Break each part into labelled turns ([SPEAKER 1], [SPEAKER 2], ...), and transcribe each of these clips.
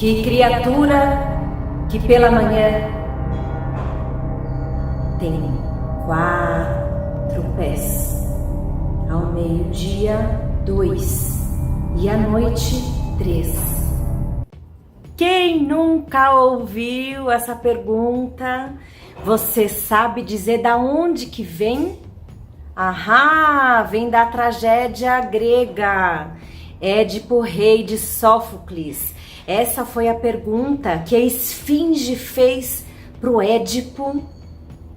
[SPEAKER 1] Que criatura que pela manhã tem 4 pés, ao meio-dia 2 e à noite 3. Quem nunca ouviu essa pergunta? Você sabe dizer da onde que vem? Ahá, vem da tragédia grega, Édipo, rei de Sófocles. Essa foi a pergunta que a Esfinge fez pro Édipo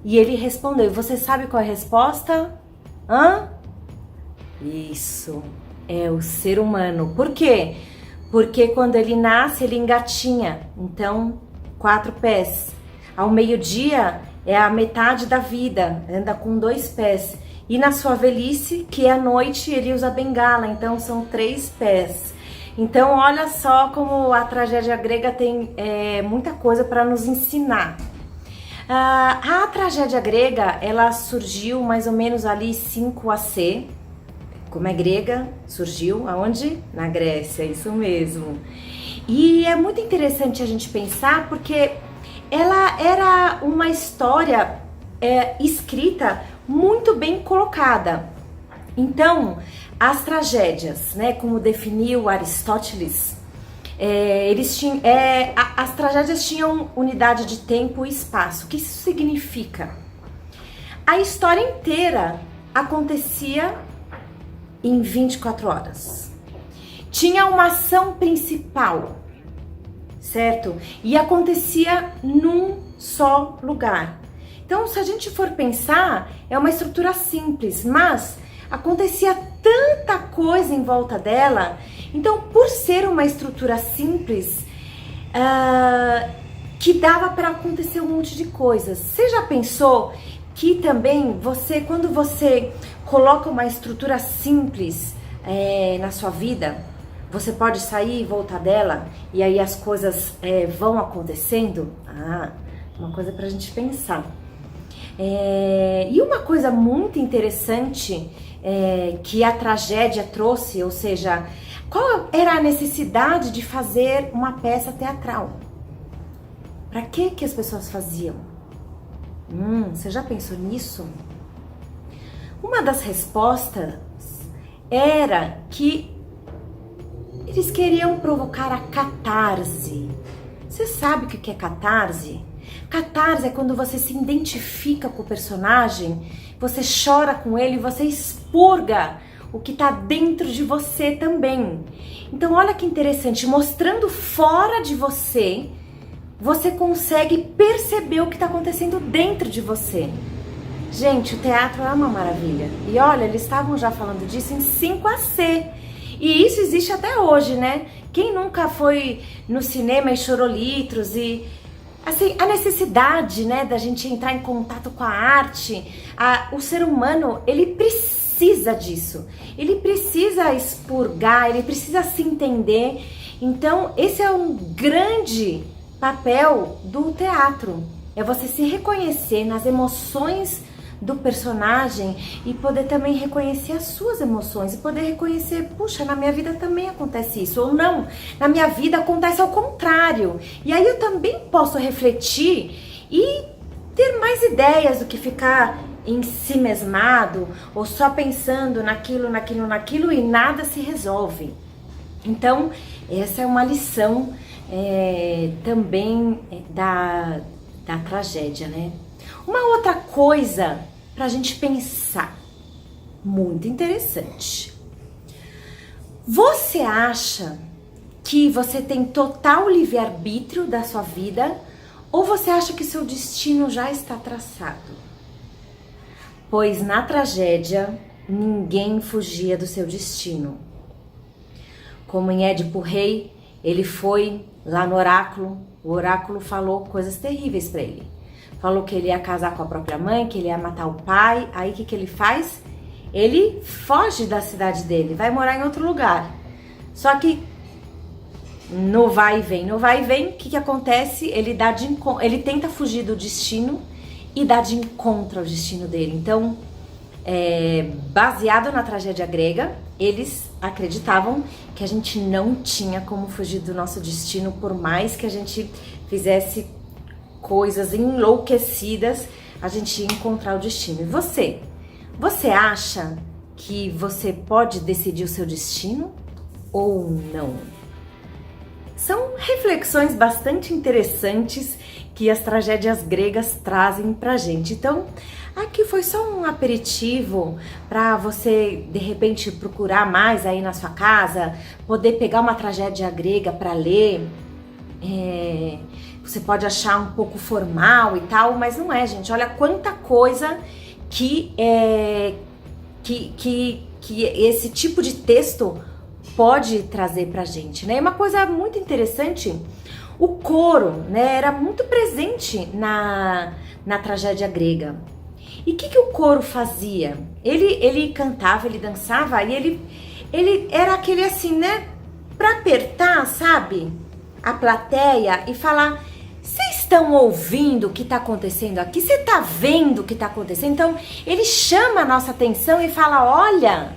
[SPEAKER 1] e ele respondeu. E você sabe qual é a resposta? Isso, é o ser humano. Por quê? Porque quando ele nasce, ele engatinha. Então, 4 pés. Ao meio-dia é a metade da vida, anda com 2 pés. E na sua velhice, que é a noite, ele usa bengala, então são 3 pés. Então, olha só como a tragédia grega tem muita coisa para nos ensinar. A tragédia grega, ela surgiu mais ou menos ali 5 AC. Como é grega, surgiu aonde? Na Grécia, isso mesmo. E é muito interessante a gente pensar porque ela era uma história escrita muito bem colocada. Então, as tragédias, né, como definiu Aristóteles, as tragédias tinham unidade de tempo e espaço. O que isso significa? A história inteira acontecia em 24 horas. Tinha uma ação principal, certo? E acontecia num só lugar. Então, se a gente for pensar, é uma estrutura simples, mas acontecia tanta coisa em volta dela. Então, por ser uma estrutura simples, que dava para acontecer um monte de coisas. Você já pensou que também quando você coloca uma estrutura simples na sua vida, você pode sair e voltar dela e aí as coisas vão acontecendo? Uma coisa pra gente pensar. E uma coisa muito interessante que a tragédia trouxe, ou seja, qual era a necessidade de fazer uma peça teatral? Para que as pessoas faziam? Você já pensou nisso? Uma das respostas era que eles queriam provocar a catarse. Você sabe o que é catarse? Catarse é quando você se identifica com o personagem, você chora com ele, você expurga o que está dentro de você também. Então olha que interessante, mostrando fora de você, você consegue perceber o que está acontecendo dentro de você. Gente, o teatro é uma maravilha. E olha, eles estavam já falando disso em 5AC. E isso existe até hoje, né? Quem nunca foi no cinema e chorou litros e... assim, a necessidade, né, da gente entrar em contato com a arte, o ser humano, ele precisa disso. Ele precisa expurgar, ele precisa se entender. Então, esse é um grande papel do teatro. É você se reconhecer nas emoções do personagem e poder também reconhecer as suas emoções e poder reconhecer, puxa, na minha vida também acontece isso, ou não, na minha vida acontece ao contrário. E aí eu também posso refletir e ter mais ideias do que ficar em si mesmado ou só pensando naquilo e nada se resolve. Então, essa é uma lição também da tragédia, né? Uma outra coisa pra gente pensar, muito interessante. Você acha que você tem total livre-arbítrio da sua vida ou você acha que seu destino já está traçado? Pois na tragédia, ninguém fugia do seu destino. Como em Édipo Rei, ele foi lá no oráculo, o oráculo falou coisas terríveis para ele. Falou que ele ia casar com a própria mãe, que ele ia matar o pai. Aí o que ele faz? Ele foge da cidade dele, vai morar em outro lugar. Só que no vai e vem, o que acontece? Ele tenta fugir do destino e dá de encontro ao destino dele. Então, baseado na tragédia grega, eles acreditavam que a gente não tinha como fugir do nosso destino, por mais que a gente fizesse coisas enlouquecidas, a gente ia encontrar o destino. E você acha que você pode decidir o seu destino ou não? São reflexões bastante interessantes que as tragédias gregas trazem pra gente. Então, aqui foi só um aperitivo para você, de repente, procurar mais aí na sua casa, poder pegar uma tragédia grega para ler. Você pode achar um pouco formal e tal, mas não é, gente. Olha quanta coisa que esse tipo de texto pode trazer pra gente, né? E uma coisa muito interessante, o coro, né, era muito presente na tragédia grega. E o que o coro fazia? Ele cantava, ele dançava e ele era aquele assim, né, pra apertar, sabe, a plateia e falar: vocês estão ouvindo o que tá acontecendo aqui? Você tá vendo o que tá acontecendo? Então, ele chama a nossa atenção e fala: olha,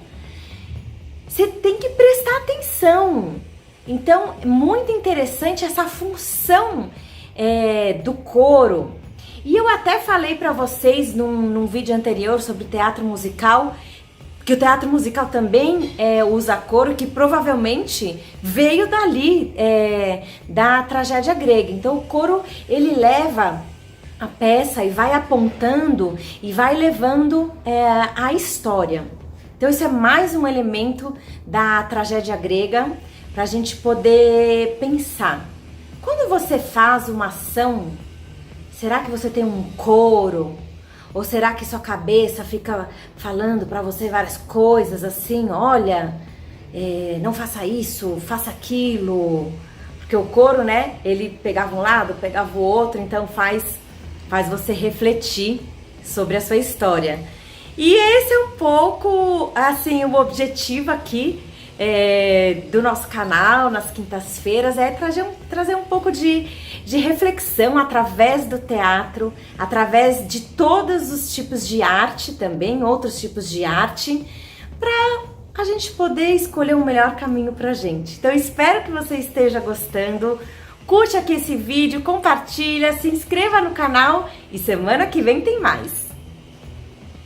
[SPEAKER 1] você tem que prestar atenção. Então, muito interessante essa função do coro. E eu até falei para vocês num vídeo anterior sobre teatro musical, que o teatro musical também usa coro, que provavelmente veio dali, da tragédia grega. Então o coro, ele leva a peça e vai apontando e vai levando a história. Então isso é mais um elemento da tragédia grega para a gente poder pensar. Quando você faz uma ação, será que você tem um coro? Ou será que sua cabeça fica falando para você várias coisas assim, olha, não faça isso, faça aquilo? Porque o coro, né, ele pegava um lado, pegava o outro, então faz você refletir sobre a sua história. E esse é um pouco, assim, o objetivo aqui do nosso canal nas quintas-feiras, é trazer um pouco de reflexão através do teatro, através de todos os tipos de arte também, outros tipos de arte, para a gente poder escolher o melhor caminho pra gente. Então, espero que você esteja gostando. Curte aqui esse vídeo, compartilha, se inscreva no canal e semana que vem tem mais.